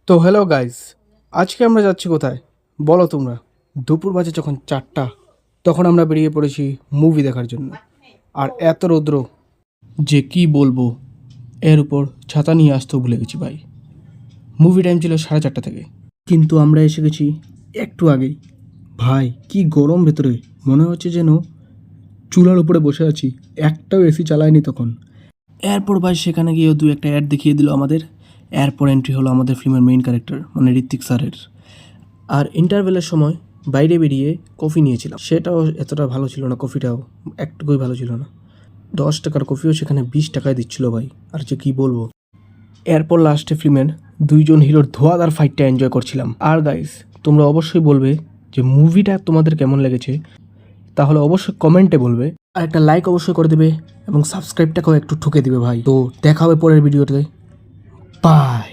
তো hello guys, আজকে আমরা যাচ্ছি কোথায় বলো তোমরা? দুপুর বাজে যখন 4টা, তখন আমরা বেরিয়ে পড়েছি মুভি দেখার জন্য। আর এত রৌদ্র যে কি বলবো, এর উপর ছাতা নিয়ে আসতেও ভুলে গেছি ভাই। মুভি টাইম ছিল 4:30 থেকে, কিন্তু আমরা এসে গেছি একটু আগেই। ভাই কি গরম ভেতরে, মনে হচ্ছে যেন চুলার উপরে বসে আছি, একটাও এসি চালায়নি তখন। এরপর ভাই সেখানে গিয়ে দু একটা অ্যাড দেখিয়ে দিল আমাদের। এরপর এন্ট্রি হলো আমাদের ফিল্মের মেইন ক্যারেক্টার মানে ঋত্বিক স্যারের। আর ইন্টারভেলের সময় বাইরে বেরিয়ে কফি নিয়েছিলাম, সেটাও এতটা ভালো ছিল না, কফিটাও একটুকুই ভালো ছিল না। 10 টাকার কফিও সেখানে 20 টাকায় দিচ্ছিল ভাই, আর যে কি বলবো। এরপর লাস্টে ফিল্মের দুইজন হিরোর ধোঁয়াদার ফাইটটা এনজয় করছিলাম। আর গাইস, তোমরা অবশ্যই বলবে যে মুভিটা তোমাদের কেমন লেগেছে, তাহলে অবশ্যই কমেন্টে বলবে। আর একটা লাইক অবশ্যই করে দেবে এবং সাবস্ক্রাইবটাকেও একটু ঠুকে দিবে ভাই। তো দেখা হবে পরের ভিডিওতে, বাই।